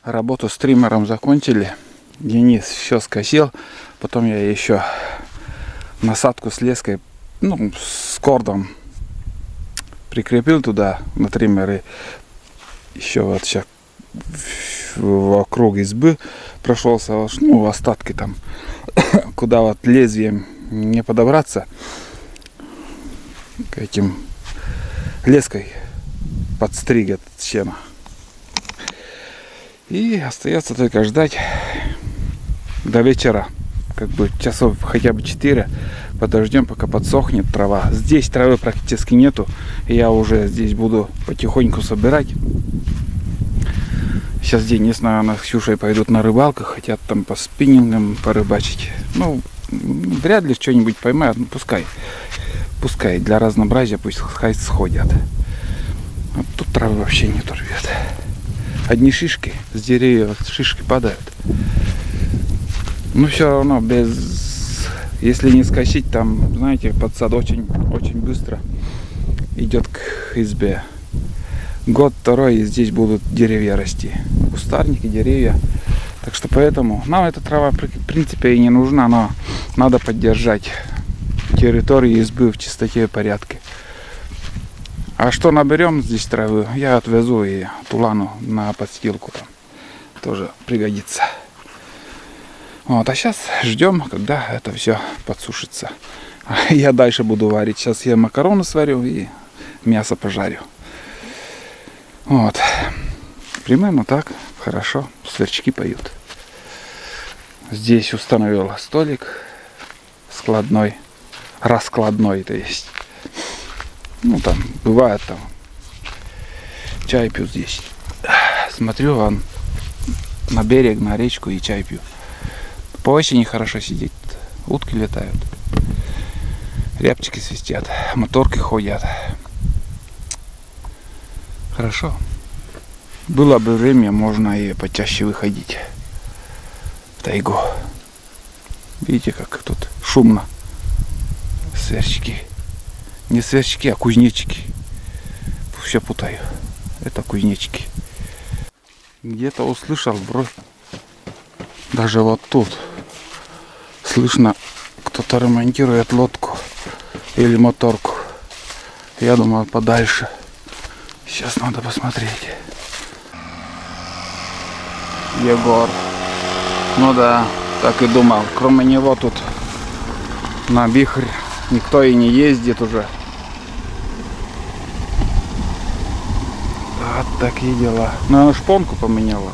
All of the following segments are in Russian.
Работу с триммером закончили. Денис все скосил. Потом я еще насадку с леской, ну, с кордом прикрепил туда на триммеры. Еще вот сейчас вокруг избы прошелся, ну, остатки там, куда вот лезвием не подобраться, к этим леской подстриг этот сено. И остается только ждать до вечера, как бы часов хотя бы 4, подождем, пока подсохнет трава. Здесь травы практически нету, и я уже здесь буду потихоньку собирать. Сейчас Денис, наверное, с Ксюшей пойдут на рыбалку, хотят там по спиннингам порыбачить. Ну, вряд ли что-нибудь поймают, ну пускай. Пускай для разнообразия пусть сходят. Вот тут травы вообще нету, ребят. Одни шишки, с деревьев шишки падают. Но все равно без... Если не скосить, там, знаете, подсад очень быстро идет к избе. Год-второй, и здесь будут деревья расти. Кустарники, деревья. Так что поэтому нам эта трава в принципе и не нужна, но надо поддержать территорию избы в чистоте и порядке. А что наберем здесь травы, я отвезу и тулану на подстилку, там тоже пригодится. Вот, а сейчас ждем, когда это все подсушится. Я дальше буду варить. Сейчас я макароны сварю и мясо пожарю. Вот. Примерно так. Хорошо. Сверчки поют. Здесь установил столик складной. Раскладной, то есть. Ну, там, бывает там. Чай пью здесь. Смотрю, вон на берег, на речку и чай пью. По осени хорошо сидеть. Утки летают. Рябчики свистят. Моторки ходят. Хорошо. Было бы время, можно и почаще выходить в тайгу. Видите, как тут шумно. Сверчки. Не сверчки, а кузнечики. Все путаю. Это кузнечики. Где-то услышал вроде. Даже вот тут слышно, кто-то ремонтирует лодку или моторку. Я думаю, подальше. Сейчас надо посмотреть. Егор. Ну да, так и думал. Кроме него тут на вихрь никто и не ездит уже. Вот такие дела. Ну, шпонку поменяла.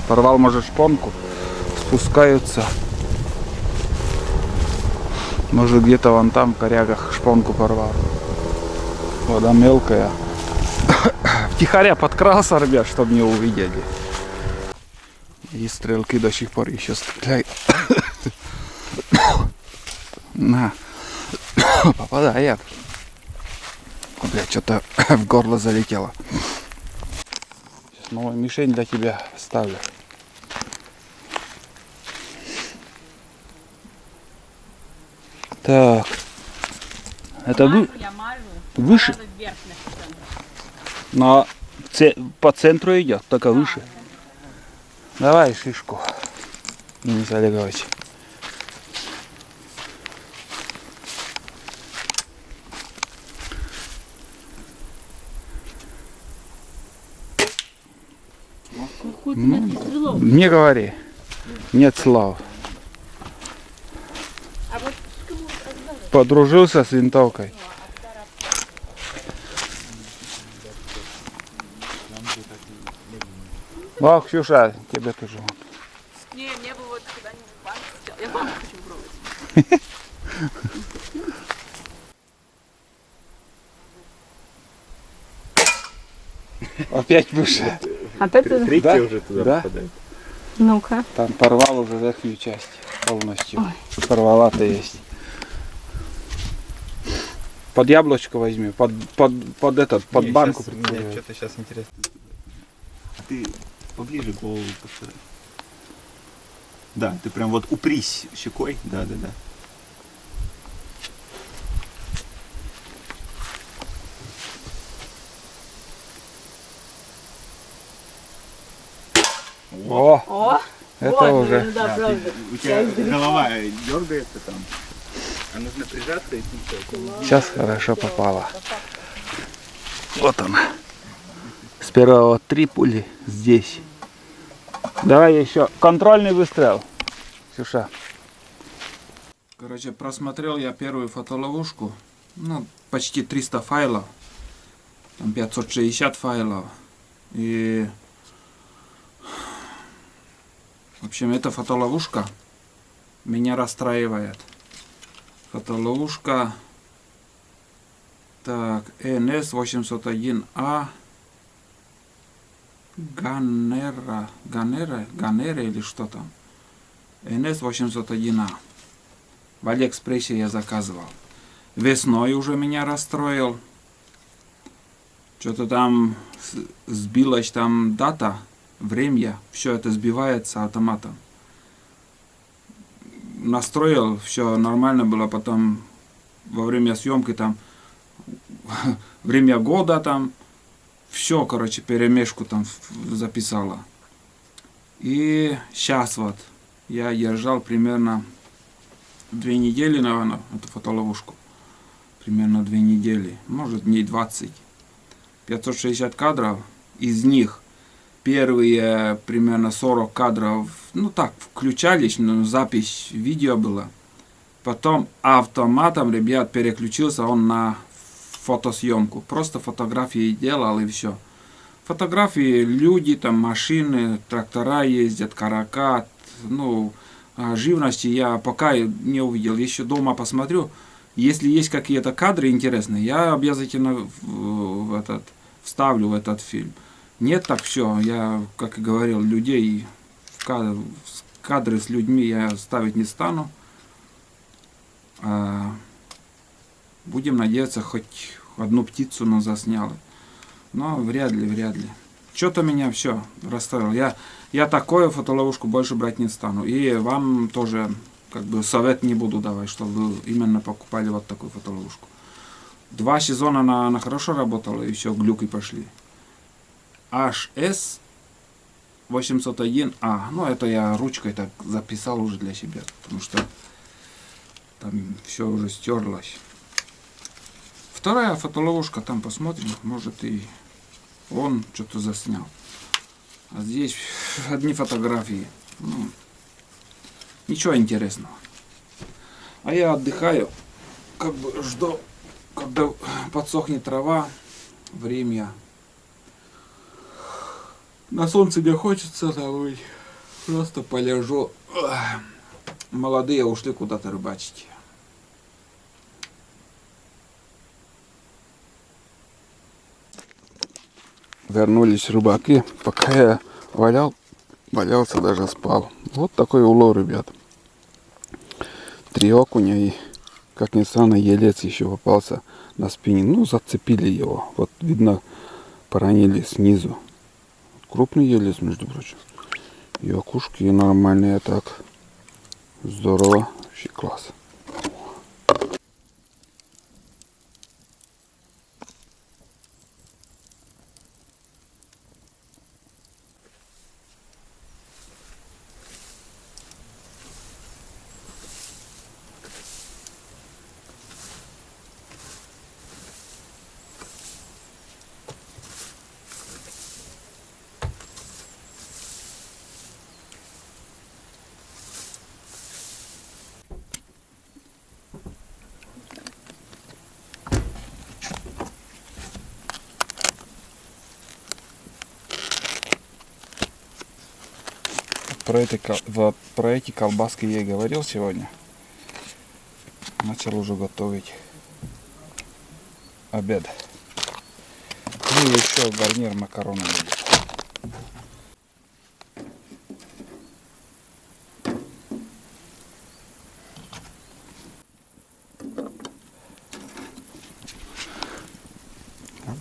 Порвал, может, шпонку. Спускаются. Может, где-то вон там в корягах шпонку порвал. Вода мелкая. Втихаря подкрался, ребят, чтобы не увидели. И стрелки до сих пор еще стреляют. На. Попадает. Бля, что-то в горло залетело. Сейчас новую мишень для тебя ставлю. Так. Это выше. Но по центру идет, только выше. Давай шишку, Денис Олегович. Ну, не говори. Нет слов. Подружился с винтовкой. О, Ксюша, тебе тоже. Не, мне бы вот куда-нибудь банк сначала. Я банк хочу пробовать. Опять выше. Опять туда? Третий Да? уже туда Да? попадает. Ну-ка. Там порвал уже верхнюю часть полностью. Ой. Порвала-то есть. Под яблочко возьми, под банку. Мне что-то сейчас интересно. А ты поближе голову поставь. Да, ты прям вот упрись щекой. Да. О, О! это вот, уже. Да, Да, правда. у тебя голова дергается там. А нужно прижаться и смотреть. Сейчас хорошо попало. Вот она. Сперва 3 пули здесь. Давай еще контрольный выстрел. Ксюша. Короче, просмотрел я первую фотоловушку. Ну, почти 300 файлов. Там 560 файлов. И... В общем, эта фотоловушка меня расстраивает. Фотоловушка... Так, NS-801A Ганера или что там? NS-801A. В Алиэкспрессе я заказывал. Весной уже меня расстроил. Что-то там сбилась там дата, время. Все это сбивается автоматом. Настроил, все нормально было. Потом во время съемки там время года там. Все, короче, перемешку там записала. И сейчас вот я держал примерно 2 недели, наверное, эту фотоловушку. Примерно 2 недели. Может, дней 20. 560 кадров. Из них первые примерно 40 кадров, ну так, включались, но запись видео была. Потом автоматом, ребят, переключился он на фотосъемку. Просто фотографии делал и все. Фотографии, люди, там машины, трактора ездят, каракат, ну, живности я пока не увидел. Еще дома посмотрю. Если есть какие-то кадры интересные, я обязательно вставлю в этот фильм. Нет, так все. Я, как и говорил, людей, кадры с людьми я ставить не стану. Будем надеяться, хоть одну птицу нас засняли. Но вряд ли. Что-то меня все расстроило. Я такую фотоловушку больше брать не стану. И вам тоже как бы совет не буду давать, чтобы вы именно покупали вот такую фотоловушку. 2 сезона она хорошо работала, и все, глюки пошли. HS-801A. Ну, это я ручкой так записал уже для себя, потому что там все уже стерлось. Вторая фотоловушка, там посмотрим, может и он что-то заснял. А здесь одни фотографии. Ну, ничего интересного. А я отдыхаю, как бы жду, когда подсохнет трава, время. На солнце не хочется быть. Просто полежу. Молодые ушли куда-то рыбачить. Вернулись рыбаки, пока я валялся, даже спал. Вот такой улов, ребят. 3 окуня и, как ни странно, елец еще попался на спине. Ну, зацепили его. Вот видно, поранили снизу. Крупный елец, между прочим. И окушки нормальные, так. Здорово. Вообще класс. Про эти колбаски я и говорил сегодня. Начал уже готовить обед. Ну и еще гарнир макароны будет.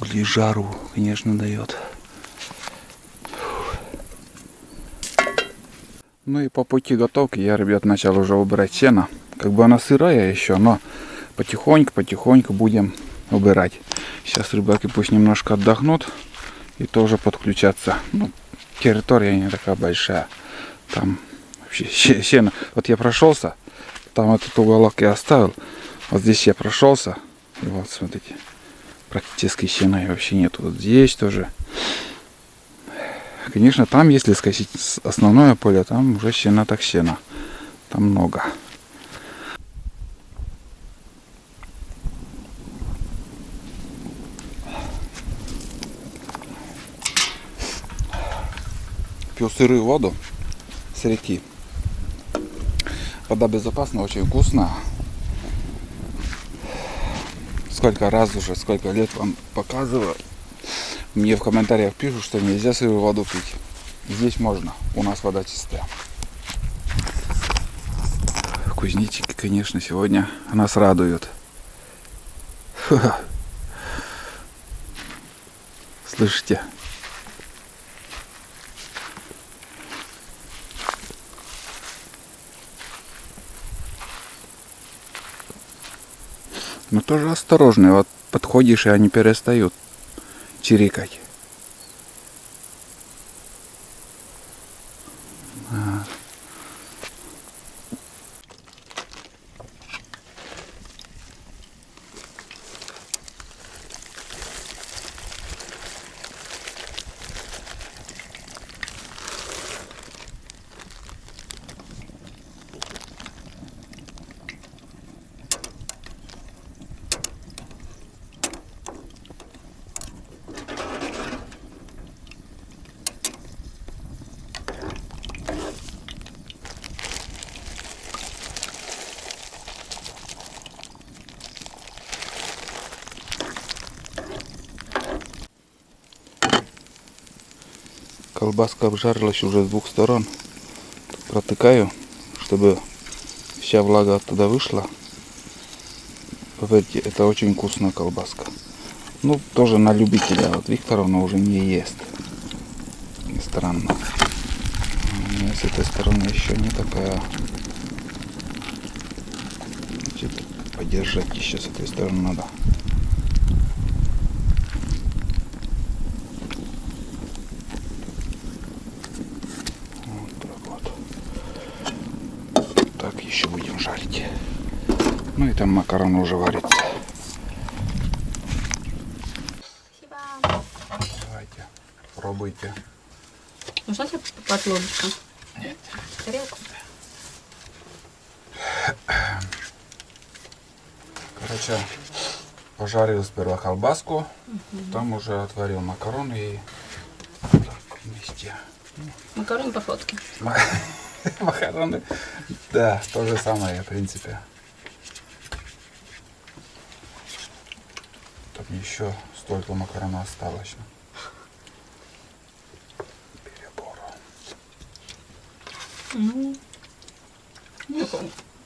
Блин, жару, конечно, дает. Ну и по пути готовки я, ребят, начал уже убирать сено. Как бы она сырая еще, но потихоньку будем убирать. Сейчас рыбаки пусть немножко отдохнут и тоже подключаться. Ну, территория не такая большая. Там вообще сено. Вот я прошелся, там этот уголок я оставил. Вот здесь я прошелся. И вот, смотрите, практически сена и вообще нету. Вот здесь тоже. Конечно, там, если скосить основное поле, там уже сена так сена. Там много. Пью сырую воду с реки. Вода безопасная, очень вкусная. Сколько раз уже, сколько лет вам показываю. Мне в комментариях пишут, что нельзя сырую воду пить. Здесь можно. У нас вода чистая. Кузнечики, конечно, сегодня нас радуют. Слышите? Но тоже осторожно. Вот подходишь, и они перестают чирикать. Колбаска обжарилась уже с двух сторон. Протыкаю, чтобы вся влага оттуда вышла. Поверьте, это очень вкусная колбаска. Ну, тоже на любителя. Вот Викторовна уже не ест. Странно. У меня с этой стороны еще не такая. Значит, подержать еще с этой стороны надо. Еще будем жарить. Ну и там макароны уже варятся. Спасибо. Давайте, пробуйте. Нужна тебе подложечка? Нет. Тарелку? Короче, пожарил сперва колбаску, там уже отварил макароны и так вместе. Макароны по фотке. Макароны, да, то же самое, в принципе. Там еще столько макарона осталось. Перебор.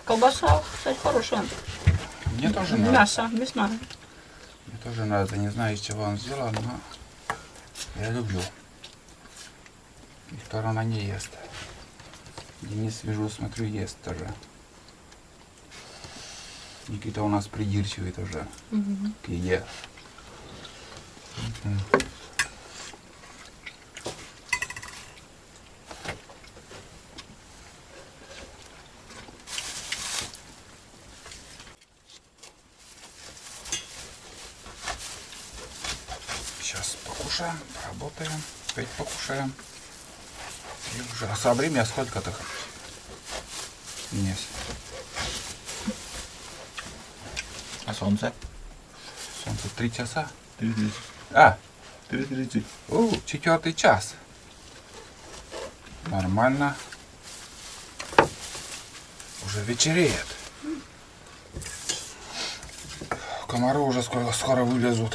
Колбаса, кстати, хорошая. Мне тоже нравится. Мясо, мясное. Мне тоже нравится. Не знаю, из чего он сделан, но я люблю. И сторона не ест. Денис, вижу, смотрю, ест тоже. Никита у нас придирчивый тоже к еде. Сейчас покушаем, поработаем, опять покушаем. И уже. А время сколько-то? Нет. А солнце? Солнце 3 часа. 3:30. А, 3:30. 4 час. Нормально. Уже вечереет. Комары уже скоро вылезут.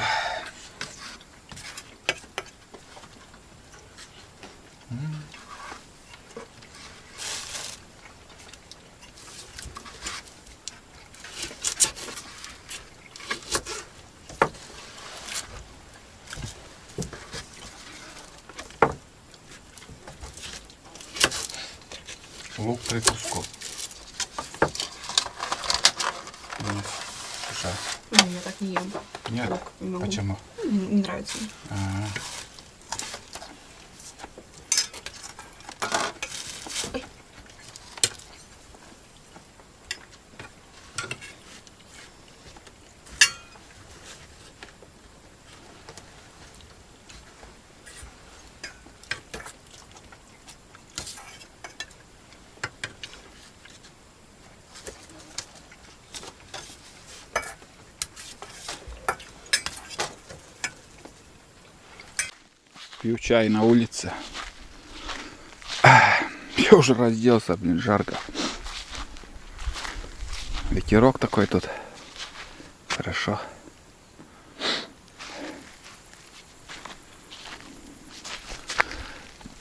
Лук 3 куска. Слушай, Я так не ем. нет? Лук не могу. Почему? Не нравится. А, Пью чай на улице. Я уже разделся, блин, жарко. Ветерок такой тут. Хорошо.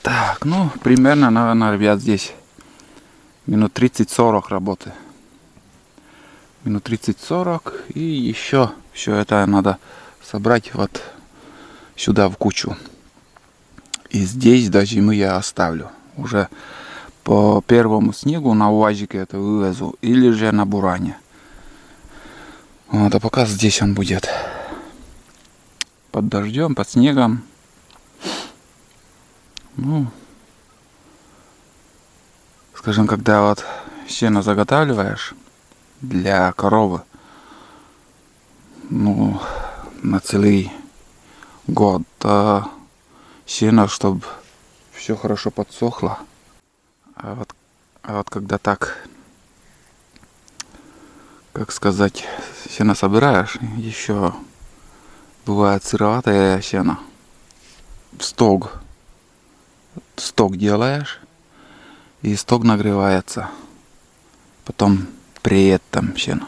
Так, ну, примерно, наверное, ребят, здесь минут 30-40 работы. Минут 30-40. И еще все это надо собрать вот сюда в кучу. И здесь до зимы я оставлю. Уже по первому снегу на УАЗике это вывезу. Или же на буране. Вот, а пока здесь он будет. Под дождем, под снегом. Ну, скажем, когда вот сено заготавливаешь для коровы, ну, на целый год, сено, чтобы все хорошо подсохло. А вот когда так, как сказать, сено собираешь, еще бывает сыроватое сено. Сток делаешь, и сток нагревается. Потом преет там сено.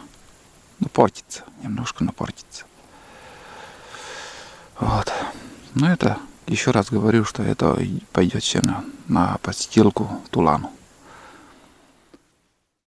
Ну, портится, немножко напортится. Вот. Ну, это, еще раз говорю, что это пойдет сено на подстилку тулану.